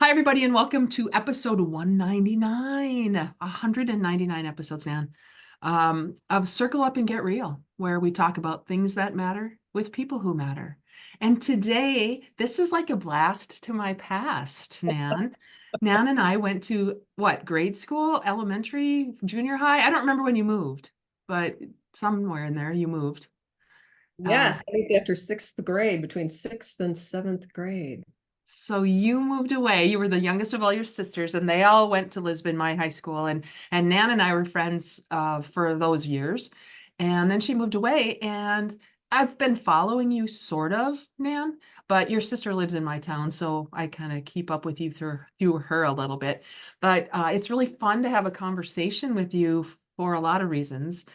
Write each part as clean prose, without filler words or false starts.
Hi, everybody, and welcome to episode 199, 199 episodes, Nan, of Circle Up and Get Real, where we talk about things that matter with people who matter. And today, this is like a blast to my past, Nan. Nan and I went to what, grade school, elementary, junior high? I don't remember when you moved, but somewhere in there you moved. Yes, I think after sixth grade, between sixth and seventh grade. So you moved away. You were the youngest of all your sisters, and they all went to Lisbon, my high school. And Nan and I were friends for those years. And then she moved away, and I've been following you sort of, Nan, but your sister lives in my town, so I kind of keep up with you through her a little bit. But it's really fun to have a conversation with you for a lot of reasons,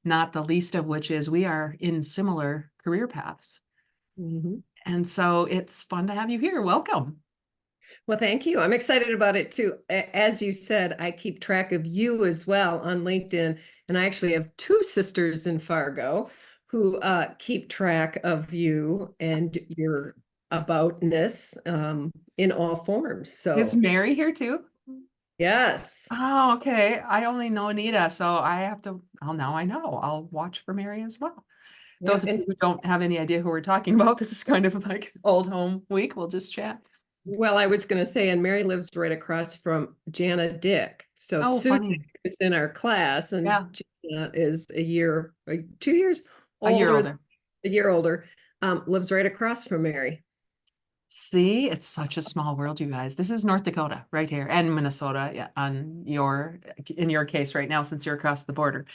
not the least of which is we are in similar career paths. Mhm. And so it's fun to have you here. Welcome. Well, thank you. I'm excited about it too. As you said, I keep track of you as well on LinkedIn, and I actually have two sisters in Fargo who keep track of you and your aboutness in all forms. Is So, Mary here too? yes. Oh, okay. I only know Anita, so I have to, oh, now I know. I'll watch for Mary as well. Yeah. Those of you And who don't have any idea who we're talking about, this is kind of like old home week. We'll just chat. well, I was going to say, and Mary lives right across from Jana Dick. So Oh, Sue funny. is in our class, and Yeah, Jana is a year, 2 years a year older, older. a year older, lives right across from Mary. See, it's such a small world, you guys. This is North Dakota right here and Minnesota, yeah, in your case right now, since you're across the border.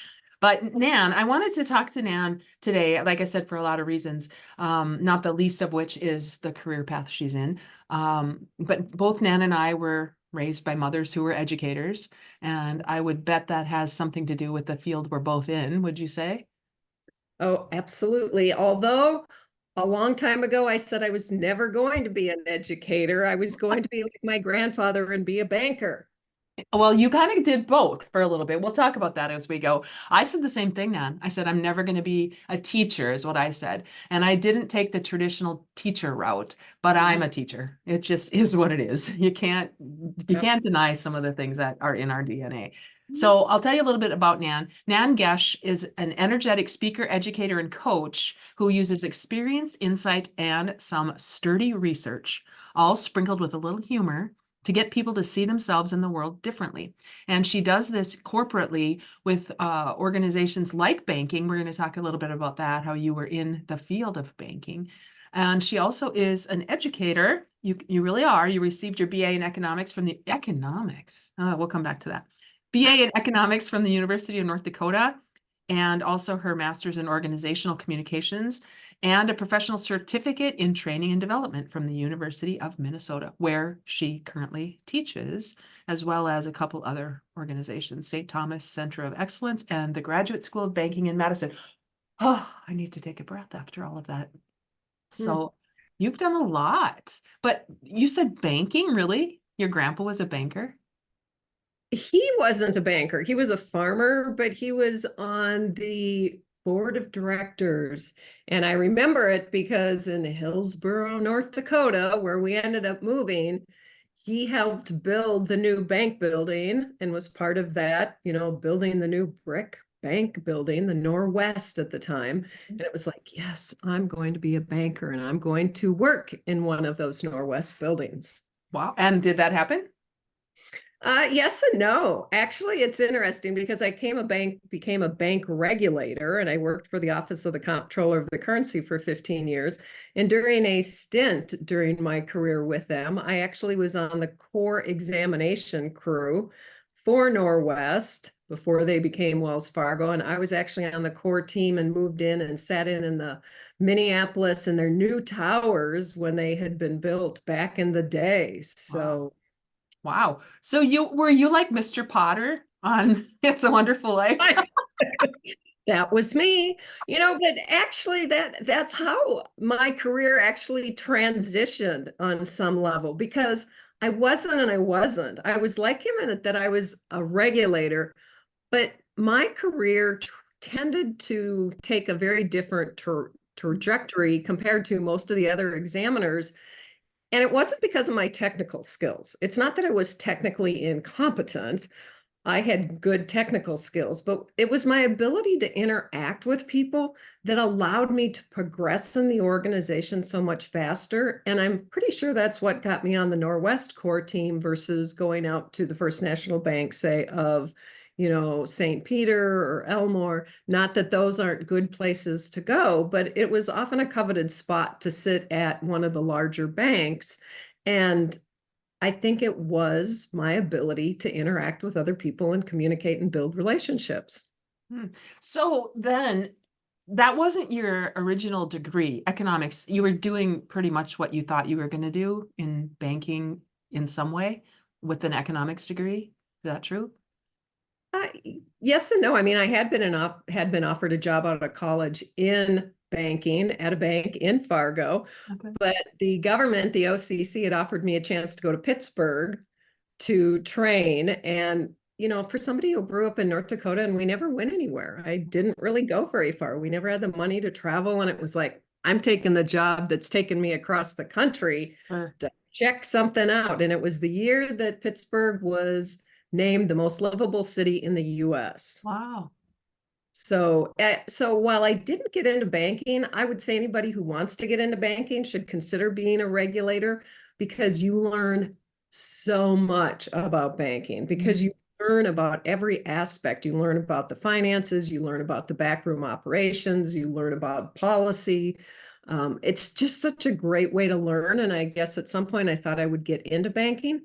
But Nan, I wanted to talk to Nan today, like I said, for a lot of reasons, not the least of which is the career path she's in. But both Nan and I were raised by mothers who were educators, and I would bet that has something to do with the field we're both in, would you say? Oh, absolutely. Although a long time ago, I said I was never going to be an educator. I was going to be like my grandfather and be a banker. Well, you kind of did both for a little bit. We'll talk about that as we go. I said the same thing, Nan. I said, I'm never going to be a teacher, is what I said. And I didn't take the traditional teacher route, but I'm Mhm. a teacher. It just is what it is. You Yep. can't deny some of the things that are in our DNA. So I'll tell you a little bit about Nan. Nan Gesche is an energetic speaker, educator, and coach who uses experience, insight, and some sturdy research, all sprinkled with a little humor to get people to see themselves in the world differently. And she does this corporately with organizations like banking. We're going to talk a little bit about that, how you were in the field of banking. And she also is an educator. You really are. You received your BA in economics from the economics. We'll come back to that. BA in economics from the University of North Dakota, and also her master's in organizational communications and a professional certificate in training and development from the University of Minnesota, where she currently teaches, as well as a couple other organizations, St. Thomas Center of Excellence and the Graduate School of Banking in Madison. Oh, I need to take a breath after all of that. Hmm. So you've done a lot, but you said banking, really? Your grandpa was a banker? He wasn't a banker. He was a farmer, but he was on the board of directors. And I remember it because in Hillsboro, North Dakota, where we ended up moving, he helped build the new bank building and was part of that, building the new brick bank building, the Norwest at the time. And it was like, yes, I'm going to be a banker and I'm going to work in one of those Norwest buildings. Wow. And did that happen? Yes and no. Actually, it's interesting because became a bank regulator, and I worked for the Office of the Comptroller of the Currency for 15 years. And during a stint during my career with them, I actually was on the core examination crew for Norwest before they became Wells Fargo. And I was actually on the core team and moved in and sat in the Minneapolis and their new towers when they had been built back in the day. Wow. So Wow. So you like Mr. Potter on It's a Wonderful Life? that was me, but actually that's how my career actually transitioned on some level because I wasn't and I wasn't. I was like him in it that I was a regulator, but my career tended to take a very different trajectory compared to most of the other examiners. And it wasn't because of my technical skills. It's not that I was technically incompetent. I had good technical skills, but it was my ability to interact with people that allowed me to progress in the organization so much faster. And I'm pretty sure that's what got me on the Norwest core team versus going out to the First National Bank, say, of, St. Peter or Elmore. Not that those aren't good places to go, but it was often a coveted spot to sit at one of the larger banks. And I think it was my ability to interact with other people and communicate and build relationships. So then that wasn't your original degree, economics. You were doing pretty much what you thought you were going to do in banking in some way with an economics degree. Is that true? Uh, yes and no. I mean, I had been offered a job out of college in banking at a bank in Fargo, Okay. but the government, the OCC, had offered me a chance to go to Pittsburgh to train. And, for somebody who grew up in North Dakota and we never went anywhere, I didn't really go very far. We never had the money to travel. And it was like, I'm taking the job that's taken me across the country Sure. to check something out. And it was the year that Pittsburgh was named the most livable city in the US. Wow. So while I didn't get into banking, I would say anybody who wants to get into banking should consider being a regulator, because you learn so much about banking, because you learn about every aspect. You learn about the finances, you learn about the backroom operations, you learn about policy. It's just such a great way to learn. And I guess at some point I thought I would get into banking,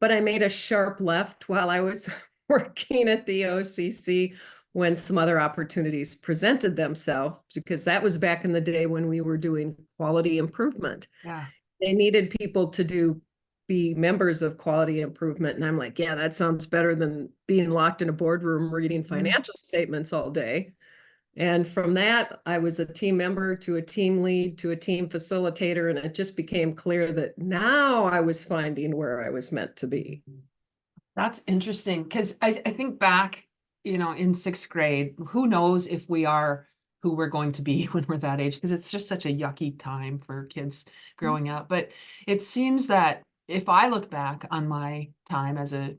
but I made a sharp left while I was working at the OCC when some other opportunities presented themselves, because that was back in the day when we were doing quality improvement. Yeah. They needed people to be members of quality improvement. And I'm like, yeah, that sounds better than being locked in a boardroom reading financial statements all day. And from that, I was a team member to a team lead to a team facilitator. And it just became clear that now I was finding where I was meant to be. That's interesting because I think back, in sixth grade, who knows if we are who we're going to be when we're that age, because it's just such a yucky time for kids growing up. But it seems that if I look back on my time as a,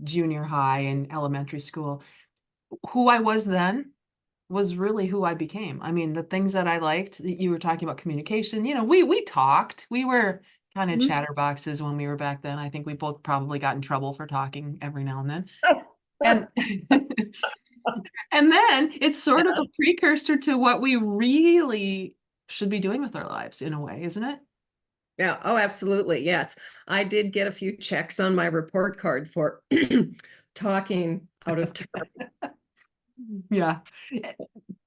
junior high and elementary school, who I was then was really who I became. I mean, the things that I liked, you were talking about communication, we talked. We were kind of chatterboxes when we were back then. I think we both probably got in trouble for talking every now and then. And and then it's sort of a precursor to what we really should be doing with our lives in a way, isn't it? Yeah. Oh, absolutely. Yes. I did get a few checks on my report card for talking out of turn. Yeah.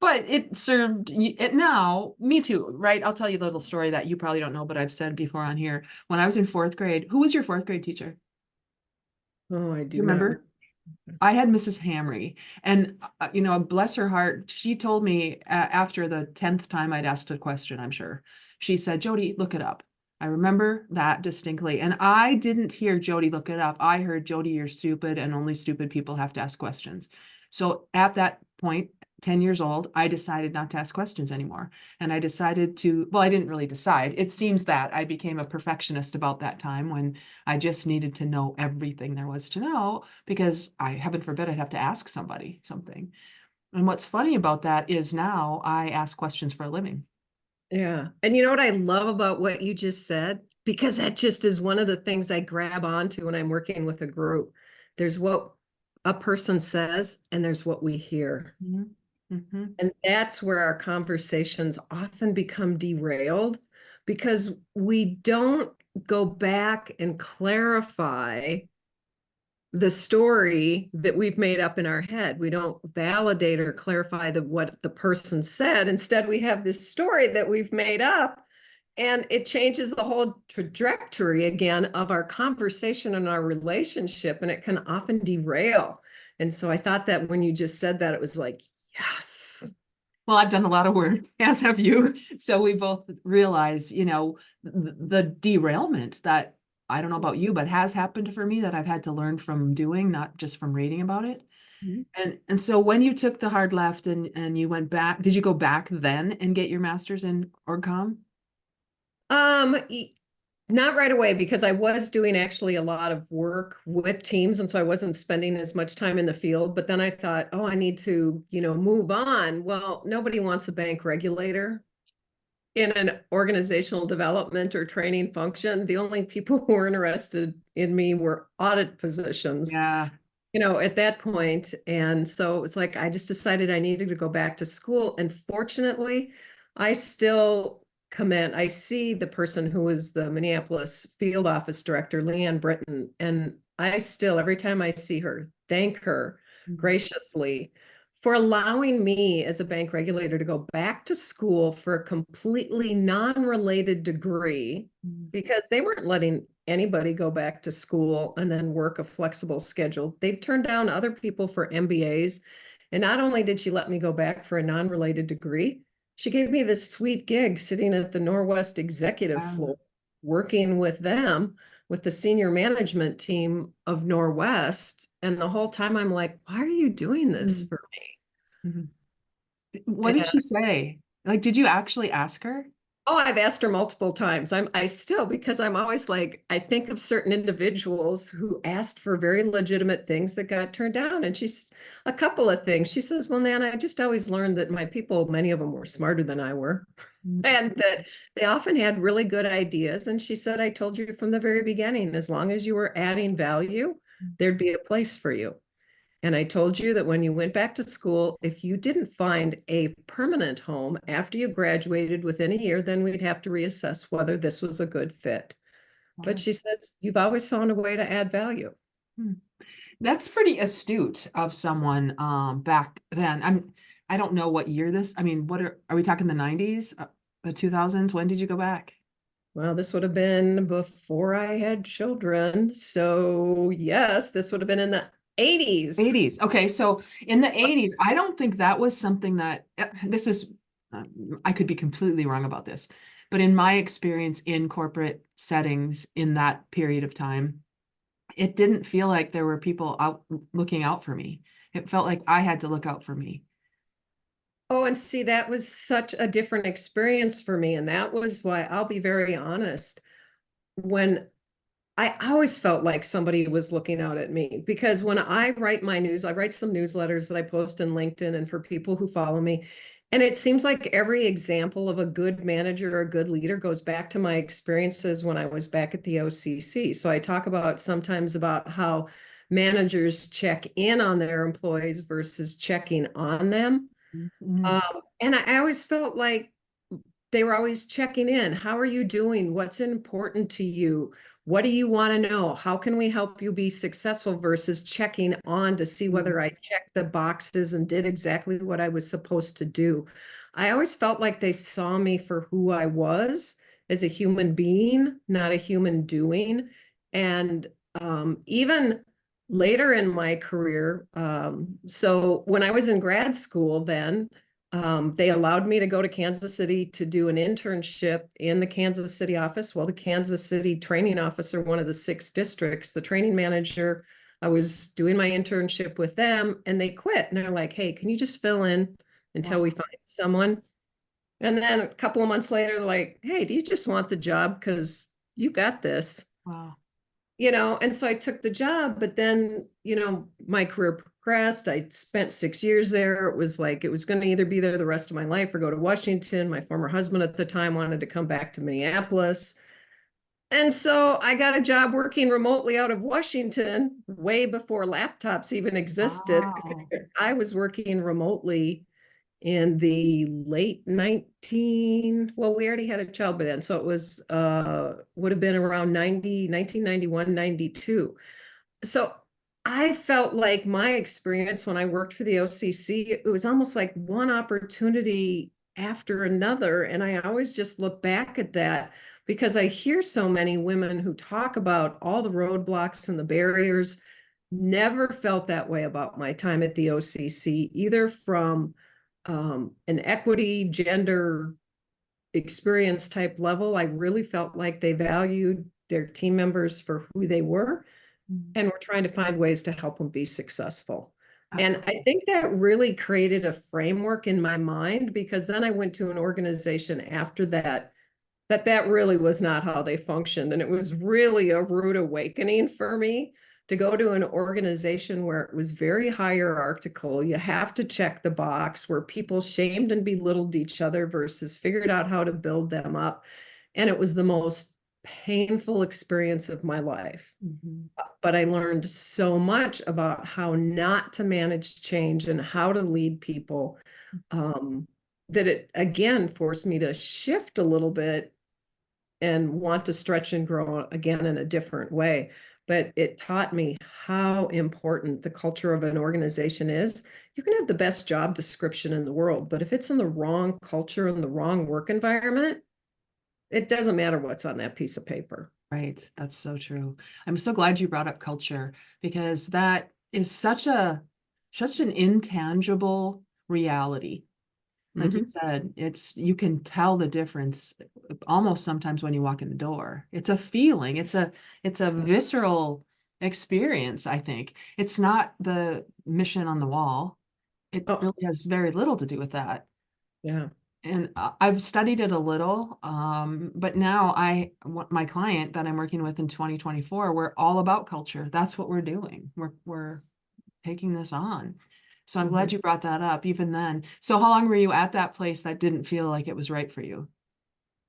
But it served it now, me too, right? I'll tell you a little story that you probably don't know, but I've said before on here. When I was in fourth grade, who was your fourth grade teacher? Oh, I You do not. remember? I had Mrs. Hamry, and bless her heart, she told me after the 10th time I'd asked a question, I'm sure, she said, Jody, look it up. I remember that distinctly. And I didn't hear Jody, look it up. I heard Jody, you're stupid, and only stupid people have to ask questions. So at that point, 10 years old, I decided not to ask questions anymore. And I decided well, I didn't really decide. It seems that I became a perfectionist about that time when I just needed to know everything there was to know, because heaven forbid, I'd have to ask somebody something. And what's funny about that is now I ask questions for a living. Yeah. And you know what I love about what you just said? Because that just is one of the things I grab onto when I'm working with a group. There's what a person says, and there's what we hear. Mhm. Mhm. And that's where our conversations often become derailed, because we don't go back and clarify the story that we've made up in our head. We don't validate or clarify what the person said. Instead, we have this story that we've made up, and it changes the whole trajectory again of our conversation and our relationship, and it can often derail. And so I thought that when you just said that, it was like, yes. Well, I've done a lot of work, as have you. So we both realize, the derailment that, I don't know about you, but has happened for me, that I've had to learn from doing, not just from reading about it. Mhm. And so when you took the hard left and you went back, did you go back then and get your master's in org com? Um, Not right away, because I was doing actually a lot of work with teams. And so I wasn't spending as much time in the field. But then I thought, oh, I need to, move on. Well, nobody wants a bank regulator in an organizational development or training function. The only people who were interested in me were audit positions, Yeah. at that point. And so it was like, I just decided I needed to go back to school. And fortunately, I still I see the person who was the Minneapolis field office director, Leanne Britton, and I still, every time I see her, thank her graciously for allowing me as a bank regulator to go back to school for a completely non-related degree, because they weren't letting anybody go back to school and then work a flexible schedule. They've turned down other people for MBAs. And not only did she let me go back for a non-related degree, she gave me this sweet gig sitting at the Norwest executive floor, working with them, with the senior management team of Norwest. And the whole time I'm like, why are you doing this for Mhm. What me? did she say? Like, did you actually ask her? Oh, I've asked her multiple times. I still, because I'm always like, I think of certain individuals who asked for very legitimate things that got turned down. And she's a couple of things. She says, well, Nan, I just always learned that my people, many of them were smarter than I were, and that they often had really good ideas. And she said, I told you from the very beginning, as long as you were adding value, there'd be a place for you. And I told you that when you went back to school, if you didn't find a permanent home after you graduated within a year, then we'd have to reassess whether this was a good fit. But she says, you've always found a way to add value. That's pretty astute of someone back then. I don't know what year this, I mean, what are we talking, the 90s, the 2000s? When did you go back? Well, this would have been before I had children. So yes, this would have been in the 80s. 80s. Okay, so in the 80s, I don't think that was something that this is, I could be completely wrong about this, but in my experience in corporate settings in that period of time, it didn't feel like there were people out looking out for me. It felt like I had to look out for me. Oh, and see, that was such a different experience for me. And that was why, I'll be very honest, when I always felt like somebody was looking out at me, because when I write my news, I write some newsletters that I post in LinkedIn and for people who follow me. And it seems like every example of a good manager or a good leader goes back to my experiences when I was back at the OCC. So I talk about sometimes about how managers check in on their employees versus checking on them. Mhm. And I always felt like they were always checking in. How are you doing? What's important to you? What do you want to know? How can we help you be successful, versus checking on to see whether I checked the boxes and did exactly what I was supposed to do. I always felt like they saw me for who I was as a human being, not a human doing. And even later in my career, so when I was in grad school then, they allowed me to go to Kansas City to do an internship in the Kansas City office. Well, the Kansas City training officer, one of the 6 districts, the training manager, I was doing my internship with them and they quit. And they're like, hey, can you just fill in until we find someone? And then a couple of months later, they're like, hey, do you just want the job? Because you got this. Wow. And so I took the job, but then, my career progressed. I spent 6 years there. It was like, it was going to either be there the rest of my life or go to Washington. My former husband at the time wanted to come back to Minneapolis. And so I got a job working remotely out of Washington way before laptops even existed. Wow. I was working remotely in the late 19, well, we already had a child by then. So it was, would have been around 1991, 92. So I felt like my experience when I worked for the OCC, it was almost like one opportunity after another. And I always just look back at that, because I hear so many women who talk about all the roadblocks and the barriers. Never felt that way about my time at the OCC, either from an equity, gender, experience type level. I really felt like they valued their team members for who they were, and we're trying to find ways to help them be successful. And I think that really created a framework in my mind, because then I went to an organization after that that really was not how they functioned. And it was really a rude awakening for me to go to an organization where it was very hierarchical. You have to check the box, where people shamed and belittled each other versus figured out how to build them up. And it was the most painful experience of my life. Mhm. But I learned so much about how not to manage change and how to lead people, that it again forced me to shift a little bit and want to stretch and grow again in a different way. But it taught me how important the culture of an organization is. You can have the best job description in the world, but if it's in the wrong culture and the wrong work environment, it doesn't matter what's on that piece of paper. Right. That's so true. I'm so glad you brought up culture, because that is such an intangible reality. Like you Mhm. said, you can tell the difference almost sometimes when you walk in the door. It's a feeling. It's a visceral experience, I think. It's not the mission on the wall. It Oh, really has very little to do with that. yeah. And I've studied it a little, but now my client that I'm working with in 2024, we're all about culture. That's what we're doing. We're taking this on. So I'm glad Mhm. you brought that up even then. So how long were you at that place that didn't feel like it was right for you?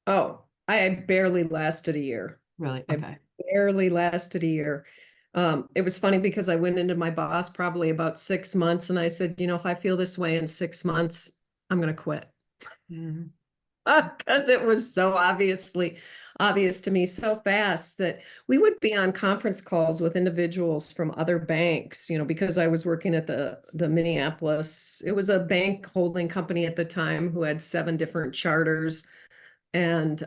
Oh, I barely lasted a year. Really? I Okay. barely lasted a year. It was funny because I went into my boss probably about 6 months and I said, if I feel this way in 6 months, I'm going to quit. Mhm. Because it was so obviously obvious to me so fast that we would be on conference calls with individuals from other banks, because I was working at the Minneapolis. It was a bank holding company at the time who had 7 different charters and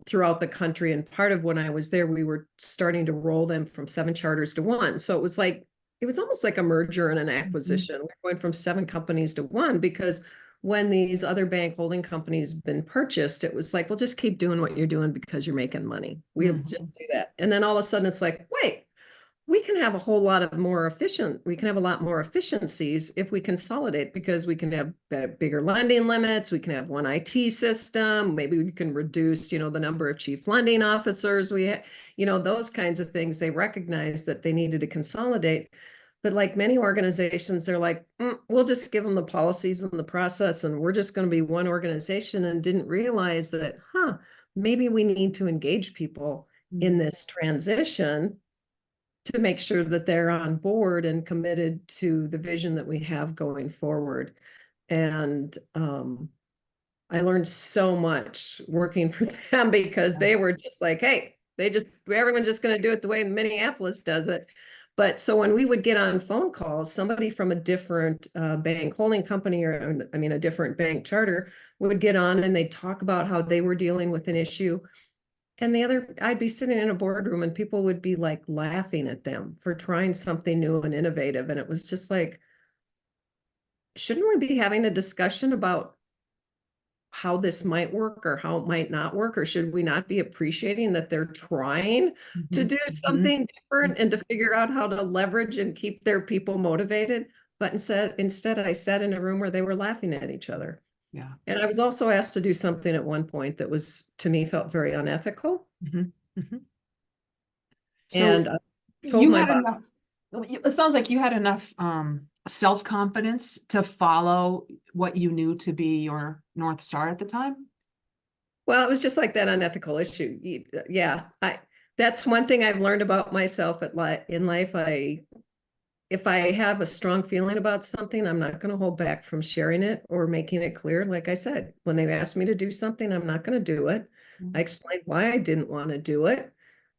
throughout the country. And part of when I was there, we were starting to roll them from 7 charters to one. So it was almost like a merger and an Mhm. acquisition. We're going from 7 companies to one because when these other bank holding companies been purchased, it was like, well, just keep doing what you're doing because you're making money. We'll just Mhm. do that. And then all of a sudden it's like, wait, we can have a lot more efficiencies if we consolidate, because we can have bigger lending limits, we can have one IT system, maybe we can reduce, the number of chief lending officers we have, those kinds of things. They recognize that they needed to consolidate. But like many organizations, they're like, we'll just give them the policies and the process, and we're just going to be one organization, and didn't realize that, maybe we need to engage people in Mhm. this transition to make sure that they're on board and committed to the vision that we have going forward. And I learned so much working for them because Yeah. they were just like, hey, everyone's just going to do it the way Minneapolis does it. But so when we would get on phone calls, somebody from a different bank holding company, or I mean, a different bank charter, would get on and they'd talk about how they were dealing with an issue. And I'd be sitting in a boardroom and people would be like laughing at them for trying something new and innovative. And it was just like, shouldn't we be having a discussion about how this might work or how it might not work? Or should we not be appreciating that they're trying to Mhm. do Mhm. something different and to figure out how to leverage and keep their people motivated? But instead I sat in a room where they were laughing at each other. Yeah. And I was also asked to do something at one point that was, to me, felt very unethical. Mhm. Mhm. So And I told you my had boss, enough, it sounds like you had enough self-confidence to follow what you knew to be your North Star at the time. well, it was just like that unethical issue. Yeah, that's one thing I've learned about myself in life. If I have a strong feeling about something, I'm not going to hold back from sharing it or making it clear. Like I said, when they asked me to do something, I'm not going to do it. I Mhm. explained why I didn't want to do it.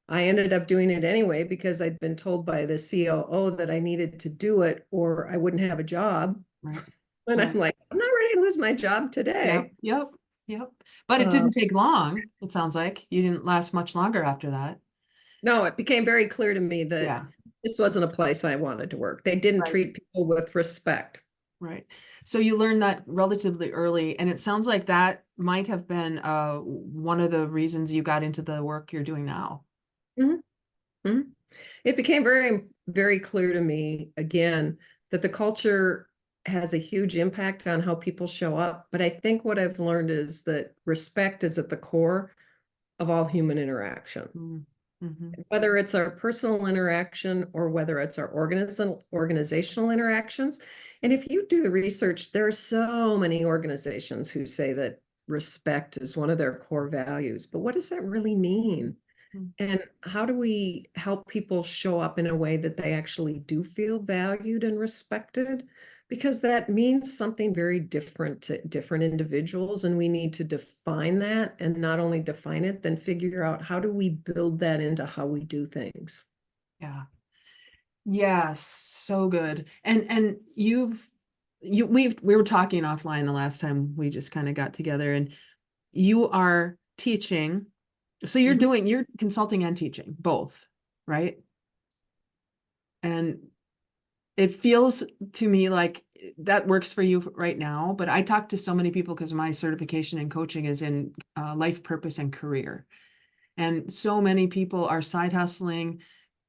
I ended up doing it anyway because I'd been told by the COO that I needed to do it or I wouldn't have a job. Right. And I'm Right. like, I'm not ready to lose my job Yep. today. Yep. Yep. But it Uh, didn't take long. It sounds like you didn't last much longer after that. no, it became very clear to me that Yeah. this wasn't a place I wanted to work. They didn't Right. treat people with respect. Right. So you learned that relatively early, and it sounds like that might have been one of the reasons you got into the work you're doing now. Mhm, mhm. It became very, very clear to me again that the culture has a huge impact on how people show up. But I think what I've learned is that respect is at the core. of all human interaction, Mm-hmm. whether it's our personal interaction or whether it's our organizational interactions. And if you do the research, there are so many organizations who say that respect is one of their core values. But what does that really mean? And how do we help people show up in a way that they actually do feel valued and respected? Because that means something very different to different individuals, and we need to define that, and not only define it, then figure out how do we build that into how we do things. Yeah. Yes, so good. And we were talking offline the last time we just kind of got together, and you are teaching. So you're consulting and teaching both, right? And it feels to me like that works for you right now, but I talk to so many people because my certification in coaching is in life purpose and career. And so many people are side hustling,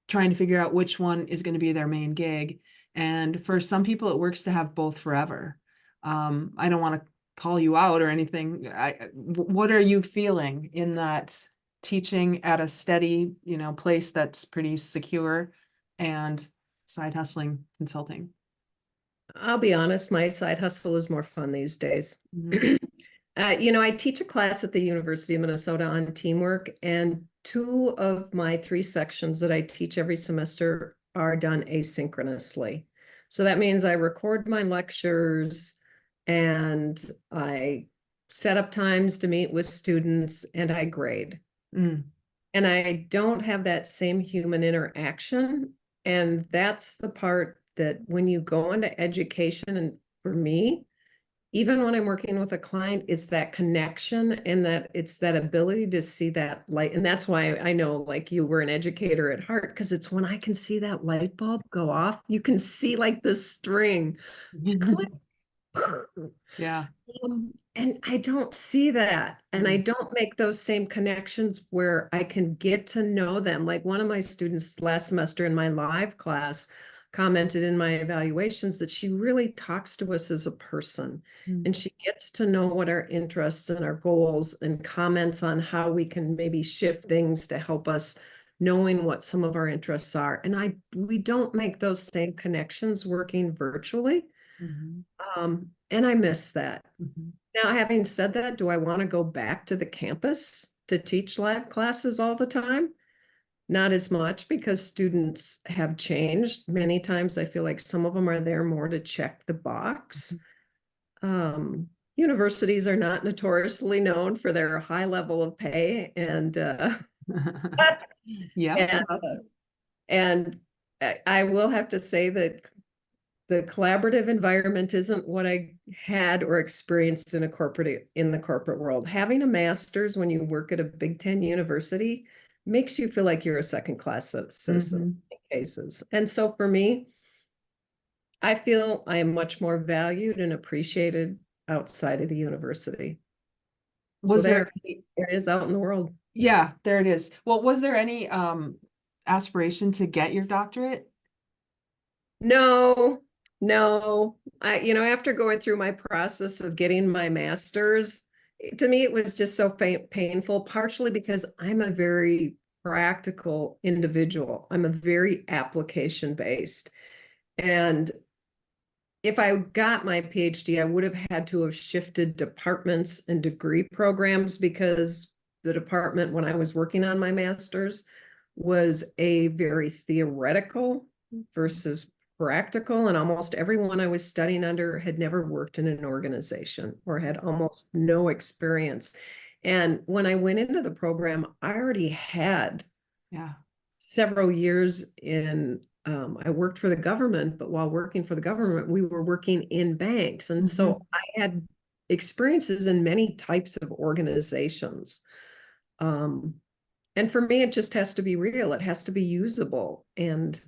trying to figure out which one is going to be their main gig. And for some people, it works to have both forever. I don't want to call you out or anything. What are you feeling in that teaching at a steady, place that's pretty secure and side hustling consulting? I'll be honest, my side hustle is more fun these days. Mhm. I teach a class at the University of Minnesota on teamwork, and 2 of my 3 sections that I teach every semester are done asynchronously. So that means I record my lectures and I set up times to meet with students and I grade. Mm. And I don't have that same human interaction. And that's the part that when you go into education, and for me, even when I'm working with a client, it's that connection and that it's that ability to see that light. And that's why I know, like, you were an educator at heart, because it's when I can see that light bulb go off, you can see like the string click. Yeah. And I don't see that. And I Mm. don't make those same connections where I can get to know them. Like, one of my students last semester in my live class commented in my evaluations that she really talks to us as a person, Mm. and she gets to know what our interests and our goals, and comments on how we can maybe shift things to help us knowing what some of our interests are. And we don't make those same connections working virtually. Mhm. And I miss that. Mhm. Now, having said that, do I want to go back to the campus to teach live classes all the time? Not as much, because students have changed. Many times I feel like some of them are there more to check the box. Universities are not notoriously known for their high level of pay, and Yeah. and and I will have to say that the collaborative environment isn't what I had or experienced in the corporate world. Having a master's when you work at a Big Ten university makes you feel like you're a second class citizen Mhm. in cases. And so for me, I feel I am much more valued and appreciated outside of the university. So Was there there it is out in the world. Yeah, there it is. Well, was there any aspiration to get your doctorate? No, no. After going through my process of getting my master's, to me, it was just so painful, partially because I'm a very practical individual. I'm a very application based. And if I got my PhD, I would have had to have shifted departments and degree programs, because the department when I was working on my master's was a very theoretical versus practical. And almost everyone I was studying under had never worked in an organization or had almost no experience. And when I went into the program, I already had Yeah. several years in I worked for the government, but while working for the government, we were working in banks. And so I had experiences in many types of organizations. Um, and for me, it just has to be real. It has to be usable. And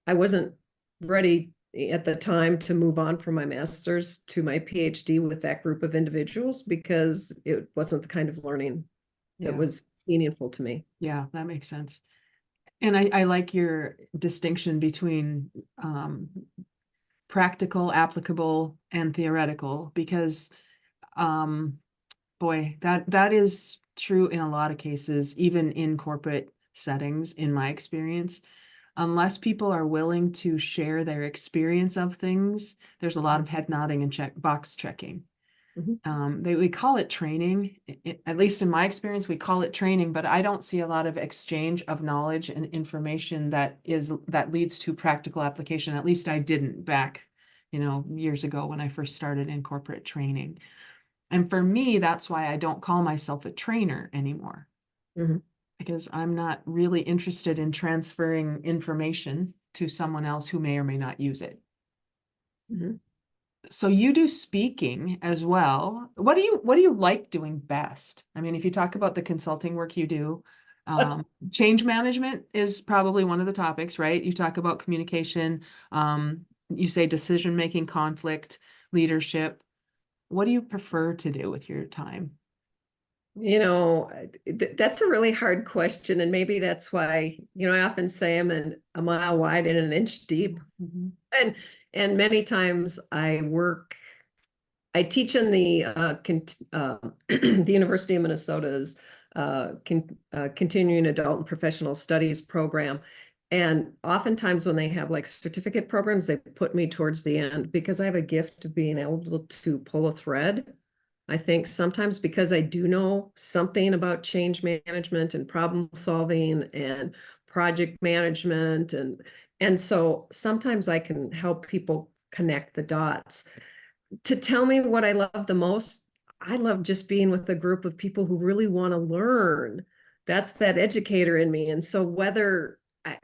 I wasn't ready at the time to move on from my master's to my PhD with that group of individuals, because it wasn't the kind of learning that Yeah. was meaningful to me. Yeah, that makes sense. And I like your distinction between practical, applicable, and theoretical, because boy, that is true in a lot of cases, even in corporate settings, in my experience. Unless people are willing to share their experience of things, there's a lot of head nodding and box checking. We call it training. At least in my experience, we call it training, but I don't see a lot of exchange of knowledge and information that leads to practical application. At least I didn't back, years ago when I first started in corporate training. And for me, that's why I don't call myself a trainer anymore, because I'm not really interested in transferring information to someone else who may or may not use it. So you do speaking as well. What do you like doing best? I mean, if you talk about the consulting work you do, change management is probably one of the topics, right? You talk about communication, you say decision-making, conflict, leadership. What do you prefer to do with your time? That's a really hard question. And maybe that's why, I often say I'm a mile wide and an inch deep. And many times I teach in the the University of Minnesota's continuing adult and professional studies program. And oftentimes when they have like certificate programs, they put me towards the end because I have a gift of being able to pull a thread. I think sometimes because I do know something about change management and problem solving and project management. And so sometimes I can help people connect the dots. To tell me what I love the most, I love just being with a group of people who really want to learn. That's that educator in me. And so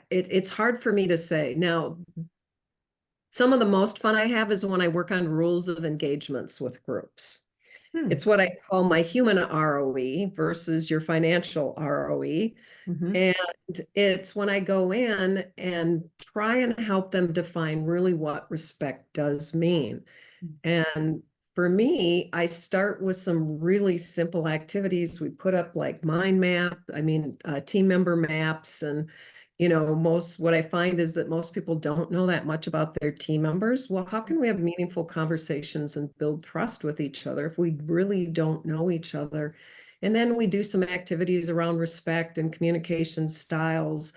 it's hard for me to say. Now, some of the most fun I have is when I work on rules of engagements with groups. It's what I call my human ROE versus your financial ROE. And it's when I go in and try and help them define really what respect does mean. And for me, I start with some really simple activities. We put up like mind map, team member maps. And, what I find is that most people don't know that much about their team members. Well, how can we have meaningful conversations and build trust with each other if we really don't know each other? And then we do some activities around respect and communication styles.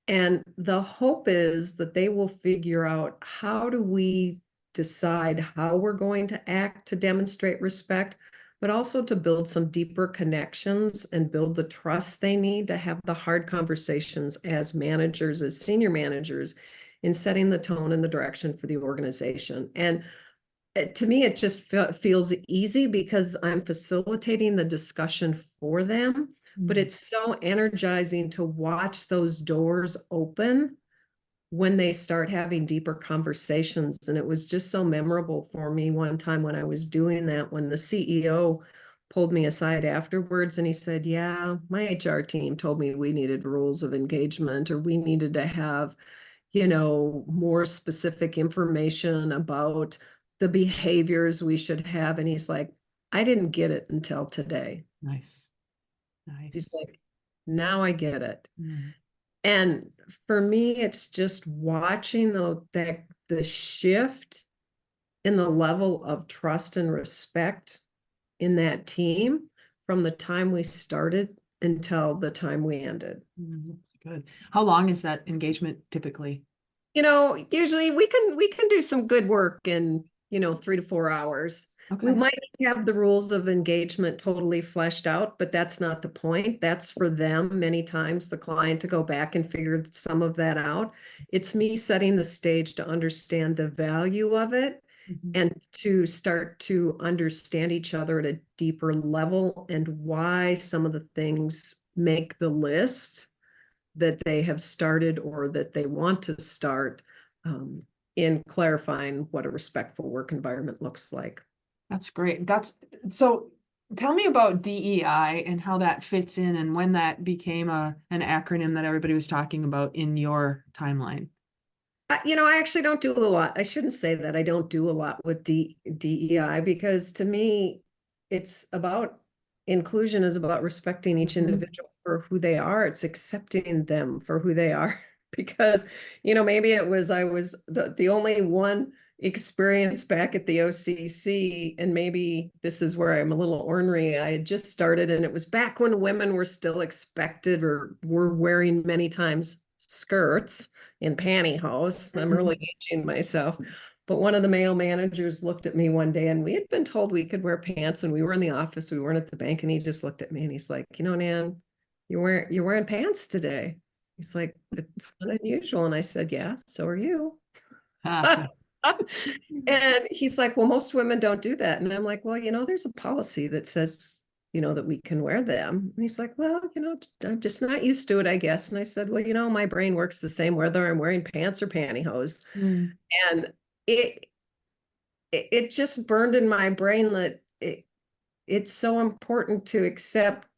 And the hope is that they will figure out, how do we decide how we're going to act to demonstrate respect, but also to build some deeper connections and build the trust they need to have the hard conversations as managers, as senior managers, in setting the tone and the direction for the organization. And to me, it just feels easy because I'm facilitating the discussion for them, but it's so energizing to watch those doors open when they start having deeper conversations. And it was just so memorable for me one time when I was doing that, when the CEO pulled me aside afterwards and he said, yeah, my HR team told me we needed rules of engagement, or we needed to have, more specific information about the behaviors we should have. And he's like, I didn't get it until today. Nice. He's like, now I get it. And for me, it's just watching the shift in the level of trust and respect in that team from the time we started until the time we ended. That's good. How long is that engagement typically? Usually we can do some good work in, 3 to 4 hours. Okay. We might have the rules of engagement totally fleshed out, but that's not the point. That's for them, many times, the client, to go back and figure some of that out. It's me setting the stage to understand the value of it and to start to understand each other at a deeper level and why some of the things make the list that they have started or that they want to start, in clarifying what a respectful work environment looks like. That's great. So tell me about DEI and how that fits in and when that became an acronym that everybody was talking about in your timeline. I actually don't do a lot. I shouldn't say that I don't do a lot with DEI, because to me, it's about inclusion is about respecting each individual for who they are. It's accepting them for who they are. Because, maybe I was the only one experience back at the OCC, and maybe this is where I'm a little ornery. I had just started, and it was back when women were still expected or were wearing many times skirts and pantyhose. I'm really aging myself. But one of the male managers looked at me one day, and we had been told we could wear pants, and we were in the office, we weren't at the bank, and he just looked at me and he's like, Nan, you're wearing pants today. He's like, it's not unusual. And I said, yeah, so are you. And he's like, well, most women don't do that. And I'm like, well, there's a policy that says, that we can wear them. And he's like, well, I'm just not used to it, I guess. And I said, well, my brain works the same whether I'm wearing pants or pantyhose. And it just burned in my brain that it's so important to accept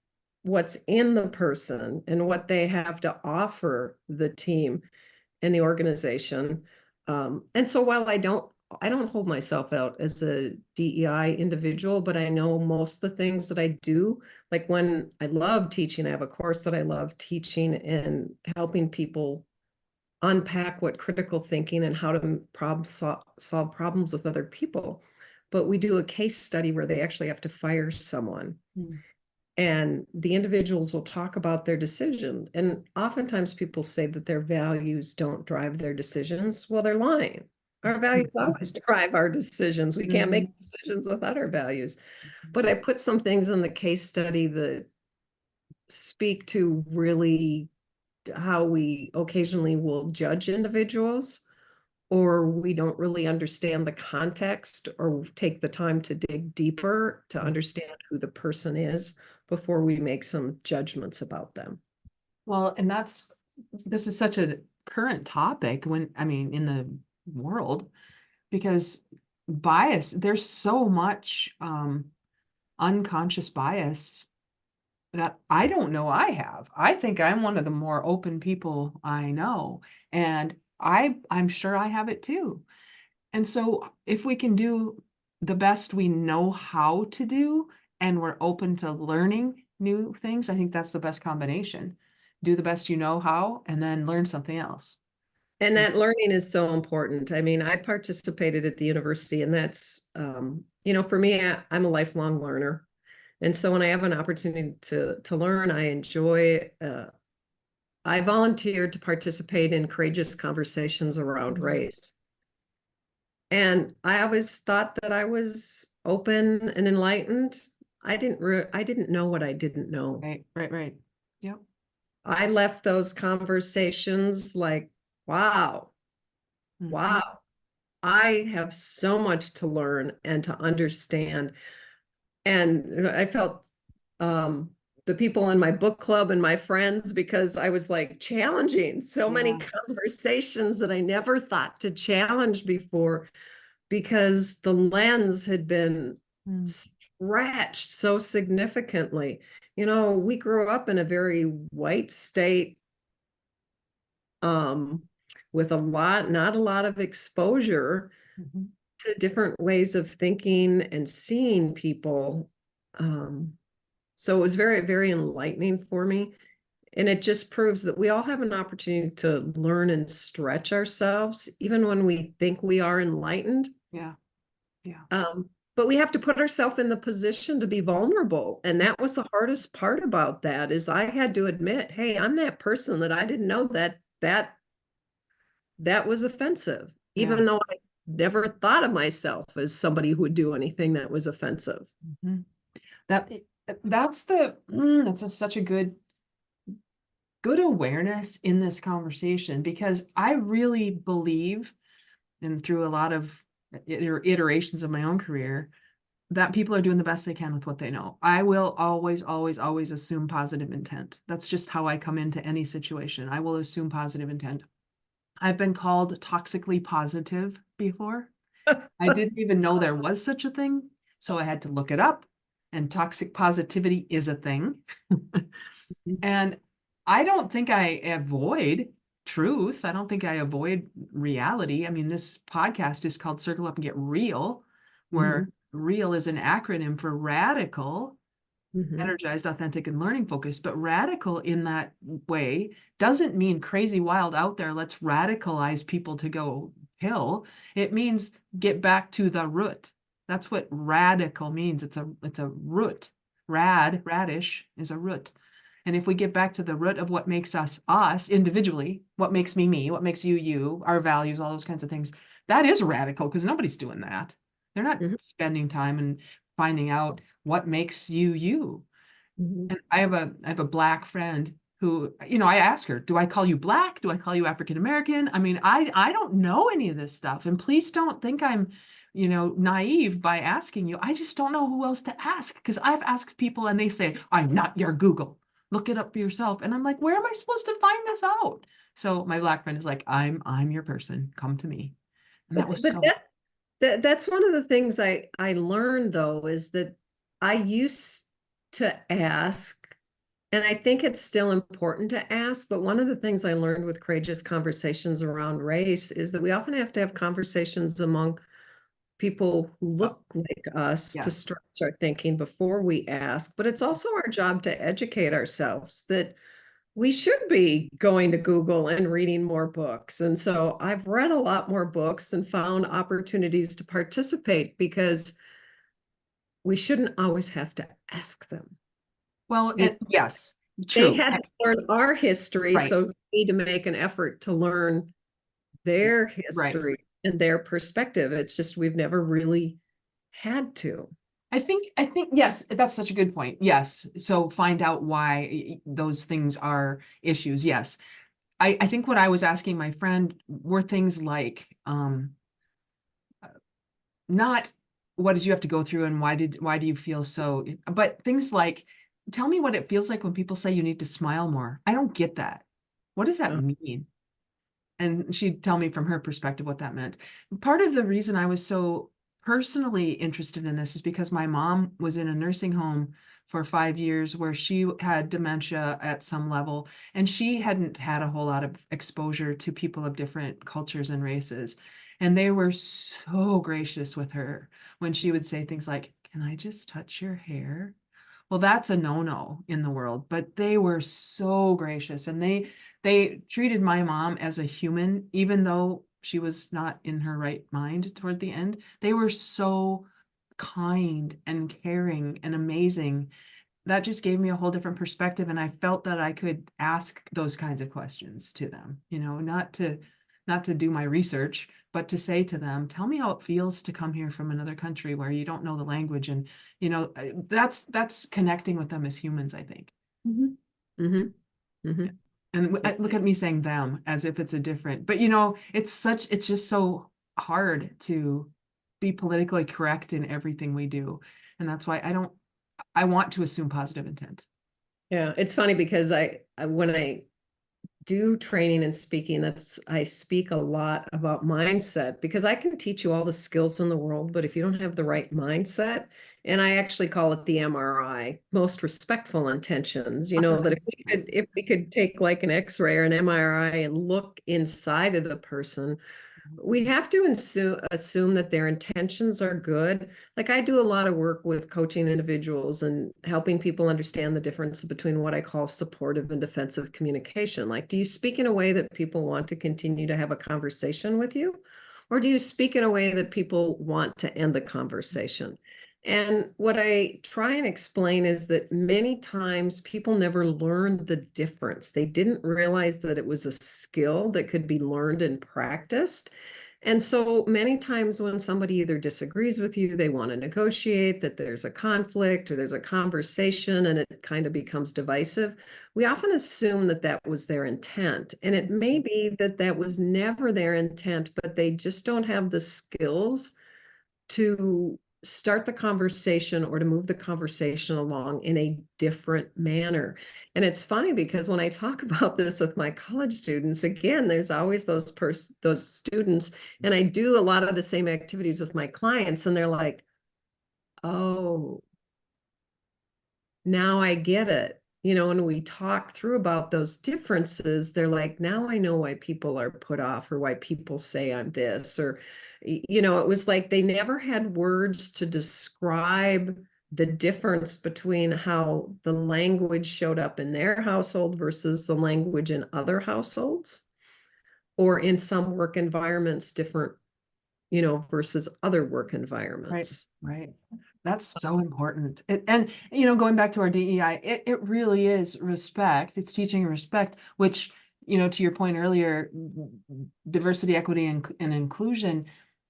what's in the person and what they have to offer the team and the organization. And so while I don't hold myself out as a DEI individual, but I know most of the things that I do, like when I love teaching, I have a course that I love teaching and helping people unpack what critical thinking and how to solve problems with other people. But we do a case study where they actually have to fire someone. And the individuals will talk about their decision. And oftentimes people say that their values don't drive their decisions. Well, they're lying. Our values always drive our decisions. We can't make decisions without our values. But I put some things in the case study that speak to really how we occasionally will judge individuals, or we don't really understand the context or take the time to dig deeper to understand who the person is before we make some judgments about them. Well, and this is such a current topic in the world, because bias, there's so much unconscious bias that I don't know I have. I think I'm one of the more open people I know, and I'm sure I have it too. And so if we can do the best we know how to do, and we're open to learning new things, I think that's the best combination. Do the best you know how, and then learn something else. And that learning is so important. I mean, I participated at the university, and that's, for me, I'm a lifelong learner. And so when I have an opportunity to learn, I enjoy. I volunteered to participate in courageous conversations around race. And I always thought that I was open and enlightened. I didn't know what I didn't know. Right. Yep. I left those conversations like, wow, I have so much to learn and to understand. And I felt the people in my book club and my friends, because I was like challenging so many conversations that I never thought to challenge before, because the lens had been stretched so significantly. We grew up in a very white state, with not a lot of exposure to different ways of thinking and seeing people. So it was very, very enlightening for me. And it just proves that we all have an opportunity to learn and stretch ourselves, even when we think we are enlightened. Yeah. But we have to put ourselves in the position to be vulnerable. And that was the hardest part about that, is I had to admit, hey, I'm that person that I didn't know that was offensive, even though I never thought of myself as somebody who would do anything that was offensive. That's such a good awareness in this conversation, because I really believe, and through a lot of iterations of my own career, that people are doing the best they can with what they know. I will always assume positive intent. That's just how I come into any situation. I will assume positive intent. I've been called toxically positive before. I didn't even know there was such a thing, so I had to look it up. And toxic positivity is a thing. And I don't think I avoid truth. I don't think I avoid reality. I mean, this podcast is called Circle Up and Get Real, where real is an acronym for radical, energized, authentic, and learning focused. But radical in that way doesn't mean crazy, wild, out there. Let's radicalize people to go hill. It means get back to the root. That's what radical means. It's a root. Radish is a root. And if we get back to the root of what makes us us individually, what makes me me, what makes you you, our values, all those kinds of things, that is radical because nobody's doing that. They're not spending time and finding out what makes you you. And I have a Black friend who, I ask her, do I call you Black? Do I call you African American? I mean, I don't know any of this stuff. And please don't think I'm, naive by asking you. I just don't know who else to ask because I've asked people and they say, I'm not your Google. Look it up for yourself. And I'm like, where am I supposed to find this out? So my Black friend is like, I'm your person. Come to me. And that was But so. that's one of the things I learned though, is that I used to ask, and I think it's still important to ask, but one of the things I learned with courageous conversations around race is that we often have to have conversations among people who look like us to Yes. start our thinking before we ask. But it's also our job to educate ourselves that we should be going to Google and reading more books. And so I've read a lot more books and found opportunities to participate because we shouldn't always have to ask them. Well, yes, They true. had to learn our history, Right. so we need to make an effort to learn their Right. history and their perspective. It's just we've never really had to. I think, yes, that's such a good point. Yes. So find out why those things are issues. Yes. I think what I was asking my friend were things like, not what did you have to go through and why do you feel so, but things like, tell me what it feels like when people say you need to smile more. I don't get that. What does that mean? And she'd tell me from her perspective what that meant. Part of the reason I was so personally interested in this is because my mom was in a nursing home for 5 years where she had dementia at some level, and she hadn't had a whole lot of exposure to people of different cultures and races. And they were so gracious with her when she would say things like, can I just touch your hair? Well, that's a no-no in the world, but they were so gracious, and they treated my mom as a human, even though she was not in her right mind toward the end. They were so kind and caring and amazing. That just gave me a whole different perspective, and I felt that I could ask those kinds of questions to them, not to do my research, but to say to them, tell me how it feels to come here from another country where you don't know the language. And, that's connecting with them as humans, I think. And look at me saying them as if it's a different, but it's just so hard to be politically correct in everything we do. And that's why I want to assume positive intent. Yeah, it's funny because when I do training and speaking, I speak a lot about mindset, because I can teach you all the skills in the world, but if you don't have the right mindset, and I actually call it the MRI, most respectful intentions, that if we could take like an X-ray or an MRI and look inside of the person, we have to assume that their intentions are good. Like I do a lot of work with coaching individuals and helping people understand the difference between what I call supportive and defensive communication. Like, do you speak in a way that people want to continue to have a conversation with you? Or do you speak in a way that people want to end the conversation? And what I try and explain is that many times people never learned the difference. They didn't realize that it was a skill that could be learned and practiced. And so many times when somebody either disagrees with you, they want to negotiate, that there's a conflict or there's a conversation and it kind of becomes divisive, we often assume that that was their intent. And it may be that that was never their intent, but they just don't have the skills to start the conversation or to move the conversation along in a different manner. And it's funny because when I talk about this with my college students, again, there's always those students, and I do a lot of the same activities with my clients, and they're like, oh, now I get it. When we talk through about those differences, they're like, now I know why people are put off or why people say I'm this, or, it was like they never had words to describe the difference between how the language showed up in their household versus the language in other households. or in some work environments, different, versus other work environments. Right. That's so important. And, going back to our DEI, it really is respect. It's teaching respect, which, to your point earlier, diversity, equity, and inclusion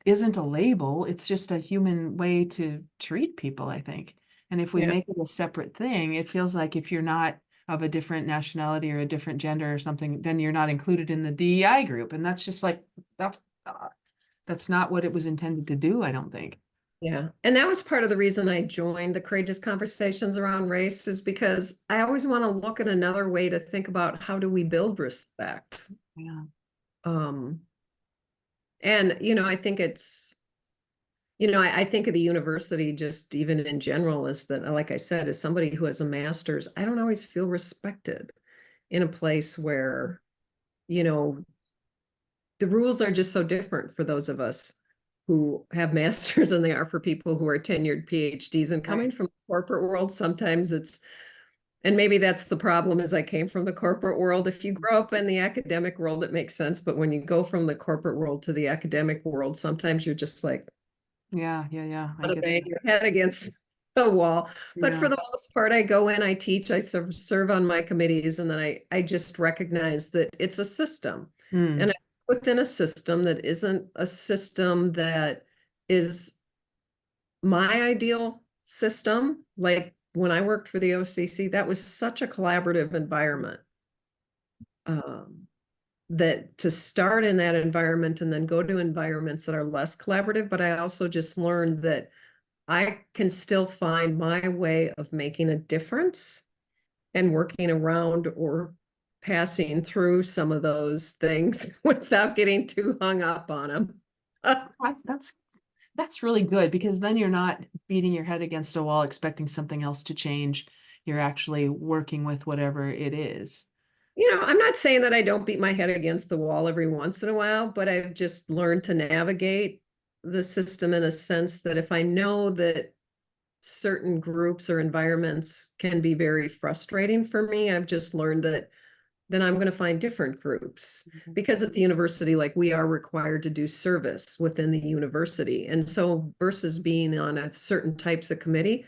isn't a label. It's just a human way to treat people, I think. And if we Yeah. make it a separate thing, it feels like if you're not of a different nationality or a different gender or something, then you're not included in the DEI group. And that's just like, that's not what it was intended to do, I don't think. Yeah. And that was part of the reason I joined the Courageous Conversations Around Race, is because I always want to look at another way to think about how do we build respect. Yeah. And, I think it's, I think of the university, just even in general, is that, like I said, as somebody who has a master's, I don't always feel respected in a place where, the rules are just so different for those of us who have masters than they are for people who are tenured PhDs. And coming from the corporate world, sometimes and maybe that's the problem, is I came from the corporate world. If you grow up in the academic world, it makes sense. But when you go from the corporate world to the academic world, sometimes you're just like, Yeah. I get bang that. your head against the wall. But Yeah. for the most part, I go in, I teach, I serve on my committees, and then I just recognize that it's a system. And within a system that isn't a system that is my ideal system. Like when I worked for the OCC, that was such a collaborative environment. That to start in that environment and then go to environments that are less collaborative, but I also just learned that I can still find my way of making a difference and working around or passing through some of those things without getting too hung up on them. That's really good, because then you're not beating your head against a wall expecting something else to change. You're actually working with whatever it is. I'm not saying that I don't beat my head against the wall every once in a while, but I've just learned to navigate the system in a sense that if I know that certain groups or environments can be very frustrating for me, I've just learned that then I'm going to find different groups. Because at the university, like, we are required to do service within the university. And so versus being on a certain types of committee,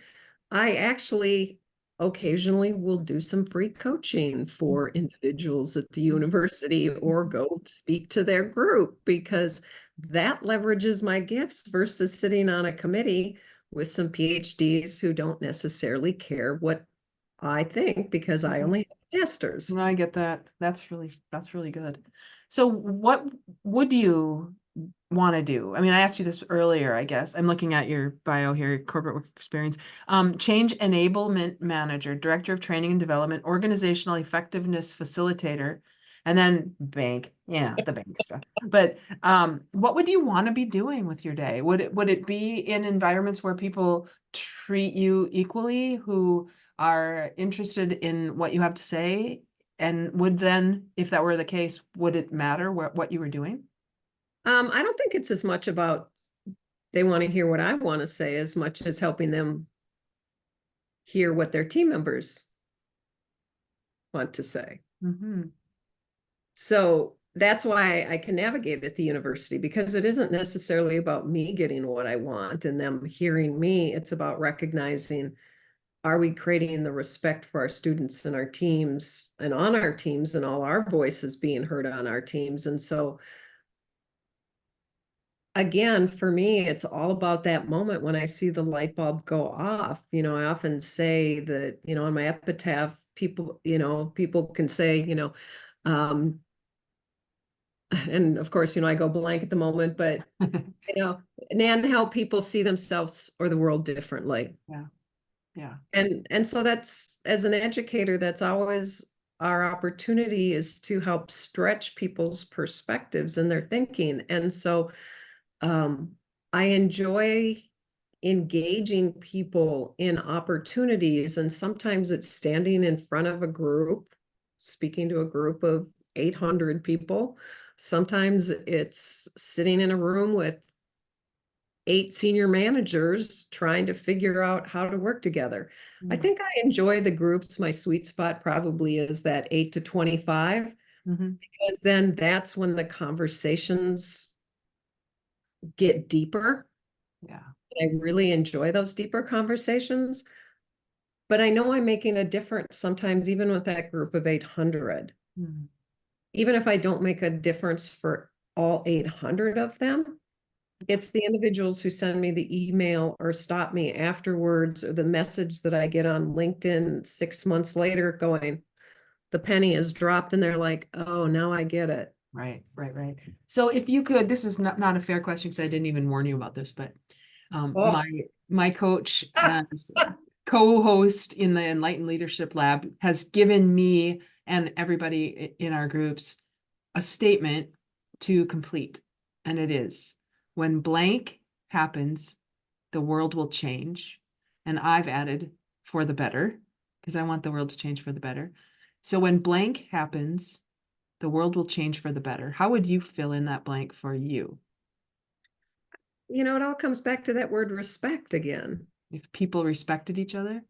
I actually occasionally will do some free coaching for individuals at the university or go speak to their group, because that leverages my gifts versus sitting on a committee with some PhDs who don't necessarily care what I think, because I only have masters. No, I get that. That's really good. So what would you want to do? I mean, I asked you this earlier, I guess. I'm looking at your bio here, corporate work experience. Change enablement manager, director of training and development, organizational effectiveness facilitator, and then bank. Yeah, the bank stuff. But what would you want to be doing with your day? Would it be in environments where people treat you equally, who are interested in what you have to say? And would then, if that were the case, would it matter what you were doing? I don't think it's as much about they want to hear what I want to say as much as helping them hear what their team members want to say. So that's why I can navigate at the university, because it isn't necessarily about me getting what I want and them hearing me. It's about recognizing, are we creating the respect for our students and our teams and on our teams, and all our voices being heard on our teams? And so again, for me, it's all about that moment when I see the light bulb go off. I often say that, on my epitaph, people can say, and of course, I go blank at the moment, but, Nan help people see themselves or the world differently. Yeah. And so that's, as an educator, that's always our opportunity, is to help stretch people's perspectives and their thinking. And so I enjoy engaging people in opportunities, and sometimes it's standing in front of a group, speaking to a group of 800 people. Sometimes it's sitting in a room with 8 senior managers trying to figure out how to work together. I think I enjoy the groups. My sweet spot probably is that 8 to 25. because then that's when the conversations get deeper. Yeah. I really enjoy those deeper conversations, but I know I'm making a difference sometimes, even with that group of 800. Mhm. Even if I don't make a difference for all 800 of them, it's the individuals who send me the email or stop me afterwards, or the message that I get on LinkedIn 6 months later going, the penny is dropped, and they're like, oh, now I get it. Right, right, right. So if you could, this is not a fair question because I didn't even warn you about this, but Oh, my coach and co-host in the Enlightened Leadership Lab has given me and everybody in our groups a statement to complete. And it is, when blank happens, the world will change. And I've added for the better, because I want the world to change for the better. So when blank happens, the world will change for the better. How would you fill in that blank for you? it all comes back to that word respect again. If people respected each other?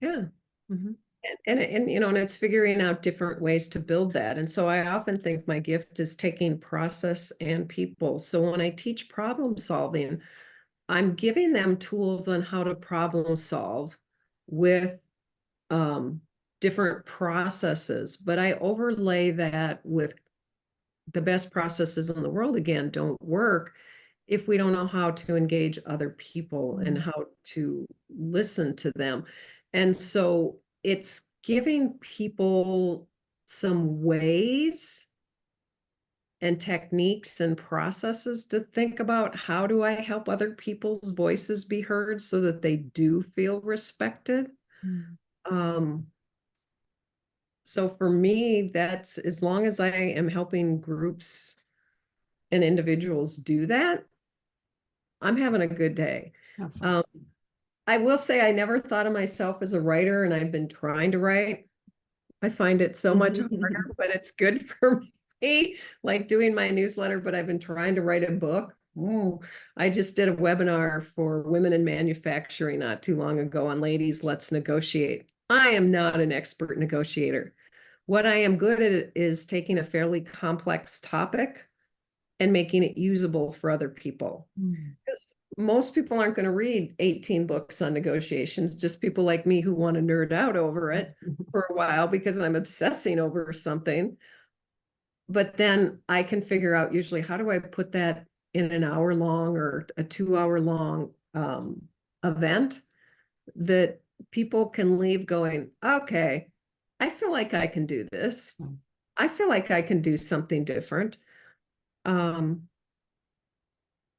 Yeah. Mhm. And it's figuring out different ways to build that. And so I often think my gift is taking process and people. So when I teach problem solving, I'm giving them tools on how to problem solve with different processes, but I overlay that with the best processes in the world, again, don't work if we don't know how to engage other people and how to listen to them. And so it's giving people some ways and techniques and processes to think about, how do I help other people's voices be heard so that they do feel respected? Mm. Um, so for me, that's, as long as I am helping groups and individuals do that, I'm having a good day. That's Um, awesome. I will say I never thought of myself as a writer, and I've been trying to write. I find it so much harder, but it's good for me, like doing my newsletter, but I've been trying to write a book. Ooh, I just did a webinar for women in manufacturing not too long ago on Ladies, Let's Negotiate. I am not an expert negotiator. What I am good at is taking a fairly complex topic and making it usable for other people. Mm. Because most people aren't going to read 18 books on negotiations, just people like me who want to nerd out over it for a while because I'm obsessing over something. But then I can figure out usually, how do I put that in an hour long or a 2 hour long event that people can leave going, okay, I feel like I can do this. I feel like I can do something different. Um,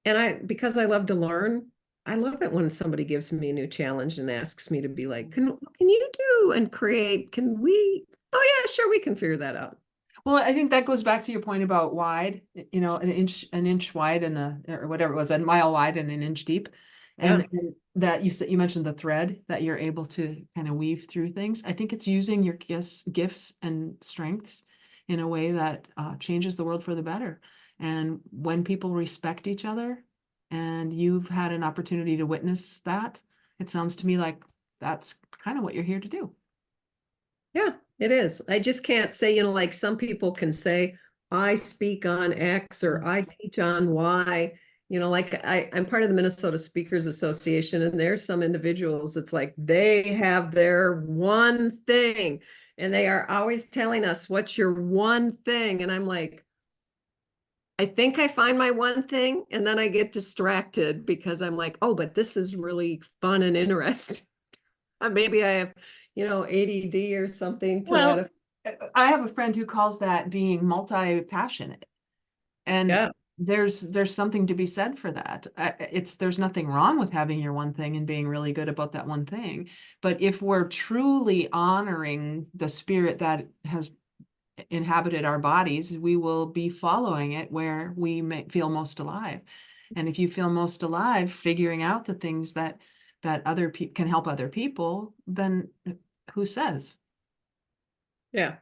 And because I love to learn, I love it when somebody gives me a new challenge and asks me to be like, what can you do and create? Can we? Oh yeah, sure, we can figure that out. Well, I think that goes back to your point about wide, an inch wide and or whatever it was, a mile wide and an inch deep. Yeah. And that you said, you mentioned the thread that you're able to kind of weave through things. I think it's using your gifts and strengths in a way that changes the world for the better. And when people respect each other and you've had an opportunity to witness that, it sounds to me like that's kind of what you're here to do. Yeah, it is. I just can't say, like some people can say, I speak on X or I teach on Y. Like I'm part of the Minnesota Speakers Association, and there's some individuals, it's like they have their one thing and they are always telling us, what's your one thing? And I'm like, I think I find my one thing, and then I get distracted because I'm like, oh, but this is really fun and interesting. Maybe I have, ADD or something to that Well, effect. I have a friend who calls that being multi-passionate. And Yeah. there's something to be said for that. There's nothing wrong with having your one thing and being really good about that one thing. But if we're truly honoring the spirit that has inhabited our bodies, we will be following it where we may feel most alive. And if you feel most alive, figuring out the things that other people can help other people, then who says? Yeah.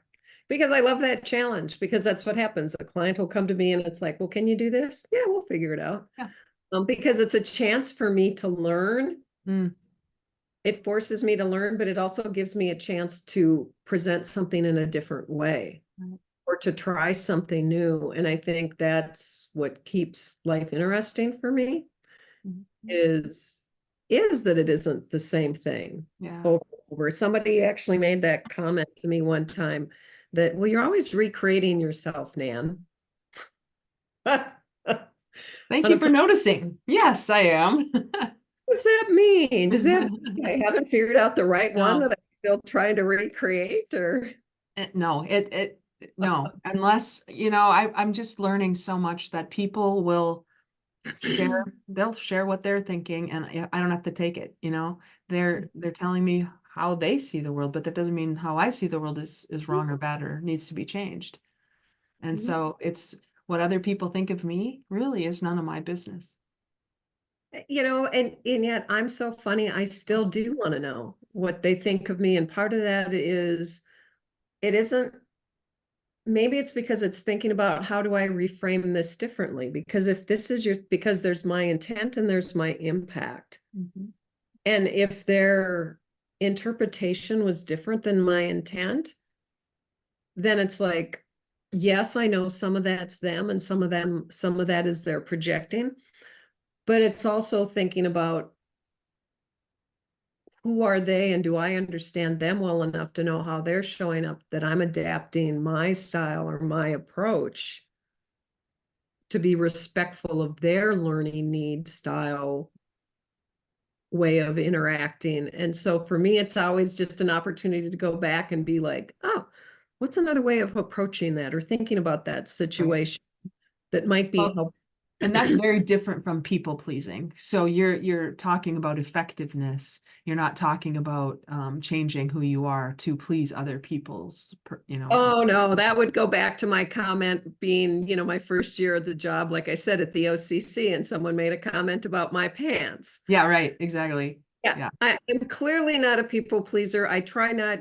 Because I love that challenge, because that's what happens. A client will come to me and it's like, well, can you do this? Yeah, we'll figure it out. Yeah. Because it's a chance for me to learn. Mm. It forces me to learn, but it also gives me a chance to present something in a different way, Right. or to try something new. And I think that's what keeps life interesting for me Mhm. is that it isn't the same thing Yeah. over and over. Somebody actually made that comment to me one time that, well, you're always recreating yourself, Nan. Thank On you a for noticing. Yes, I am. What does that mean? Does that mean I haven't figured out the right one No, that I'm still trying to recreate or? no, no, unless, I'm just learning so much that people will they'll share what they're thinking and I don't have to take it, they're telling me how they see the world, but that doesn't mean how I see the world is wrong or bad or needs to be changed. And Mhm. so it's what other people think of me really is none of my business. And yet I'm so funny. I still do want to know what they think of me. And part of that is it isn't, maybe it's because it's thinking about how do I reframe this differently? Because if this is because there's my intent and there's my impact. Mhm. And if their interpretation was different than my intent, then it's like, yes, I know some of that's them and some of that is they're projecting, but it's also thinking about who are they and do I understand them well enough to know how they're showing up that I'm adapting my style or my approach to be respectful of their learning need style way of interacting. And so for me, it's always just an opportunity to go back and be like, oh, what's another way of approaching that or thinking about that Right. situation that might be Well, helpful? and that's very different from people pleasing. So you're talking about effectiveness. You're not talking about changing who you are to please other people's, Oh, no, that would go back to my comment being, my first year of the job, like I said, at the OCC, and someone made a comment about my pants. Yeah, right. Exactly. Yeah, Yeah. I am clearly not a people pleaser. I try not,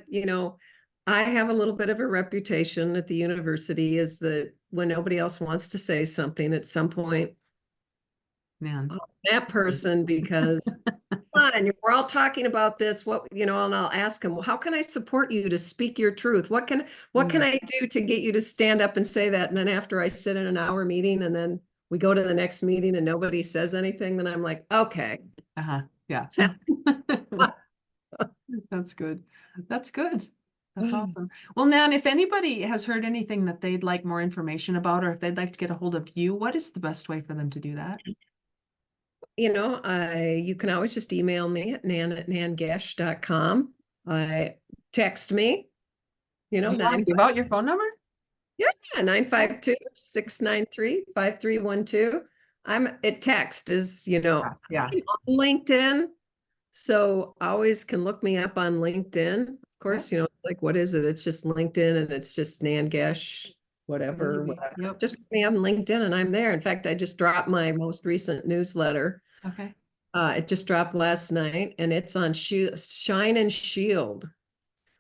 I have a little bit of a reputation at the university is that when nobody else wants to say something at some point, Man. oh, that person, because come on, we're all talking about this, and I'll ask them, well, how can I support you to speak your truth? What can Mm. I do to get you to stand up and say that? And then after I sit in an hour meeting and then we go to the next meeting and nobody says anything, then I'm like, okay. Uh-huh. Yeah. That's good. That's good. That's awesome. Well, Nan, if anybody has heard anything that they'd like more information about, or if they'd like to get a hold of you, what is the best way for them to do that? You can always just email me at nan@nangesche.com. I text me, Do you want to give out your phone number? yeah, 952-693-5312. It text is, Yeah. I'm on LinkedIn. So always can look me up on LinkedIn. Of Yeah. course, like, what is it? It's just LinkedIn and it's just Nan Gesche, whatever, Maybe. whatever. Yep. Just put me on LinkedIn and I'm there. In fact, I just dropped my most recent newsletter. Okay. It just dropped last night and it's on Shine and Shield.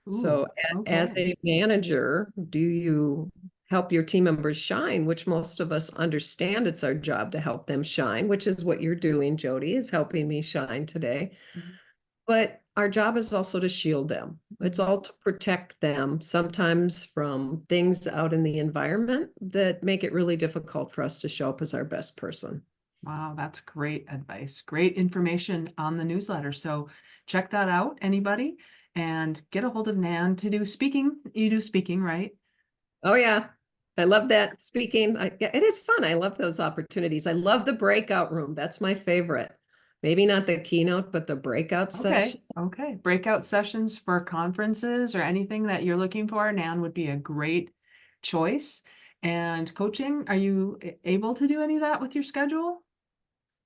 Ooh, So as okay. a manager, do you help your team members shine, which most of us understand it's our job to help them shine, which is what you're doing, Jody, is helping me shine today. Mhm. But our job is also to shield them. It's all to protect them, sometimes from things out in the environment that make it really difficult for us to show up as our best person. Wow, that's great advice. Great information on the newsletter. So check that out, anybody, and get a hold of Nan to do speaking. You do speaking, right? Oh, yeah. I love that speaking. Yeah, it is fun. I love those opportunities. I love the breakout room. That's my favorite. Maybe not the keynote, but the breakout Okay. session. Okay. Breakout sessions for conferences or anything that you're looking for, Nan would be a great choice. And coaching, are you able to do any of that with your schedule?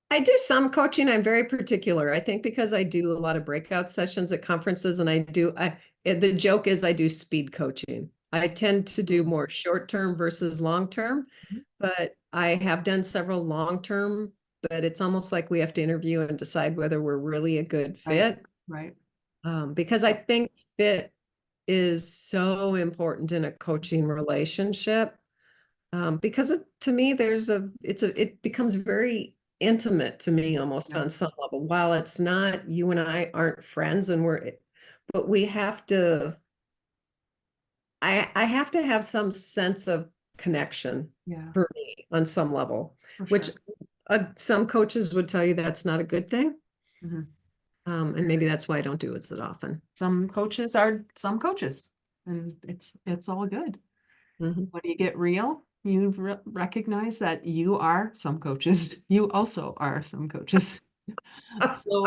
I do some coaching. I'm very particular. I think because I do a lot of breakout sessions at conferences and the joke is I do speed coaching. I tend to do more short-term versus long-term, Mhm. but I have done several long-term, but it's almost like we have to interview and decide whether we're really a good Right. fit. Right. Because I think fit is so important in a coaching relationship. Because to me, it becomes very intimate to me almost Yeah. on some level. While it's not, you and I aren't friends but we have to, I have to have some sense of connection Yeah, for me on some level, for which sure. some coaches would tell you that's not a good thing. Mhm. And maybe that's why I don't do it so often. Some coaches are some coaches, and it's all good. Mhm. When you get real, you recognize that you are some coaches. You also are some coaches. So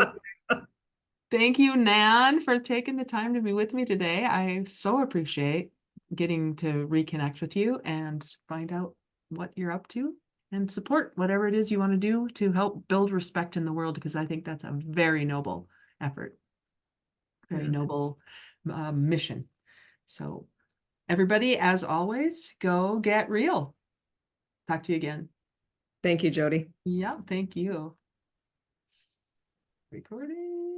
thank you, Nan, for taking the time to be with me today. I so appreciate getting to reconnect with you and find out what you're up to and support whatever it is you want to do to help build respect in the world, because I think that's a very noble effort, very Yeah. noble mission. So everybody, as always, go get real. Talk to you again. Thank you, Jody. Yeah, thank you. Recording.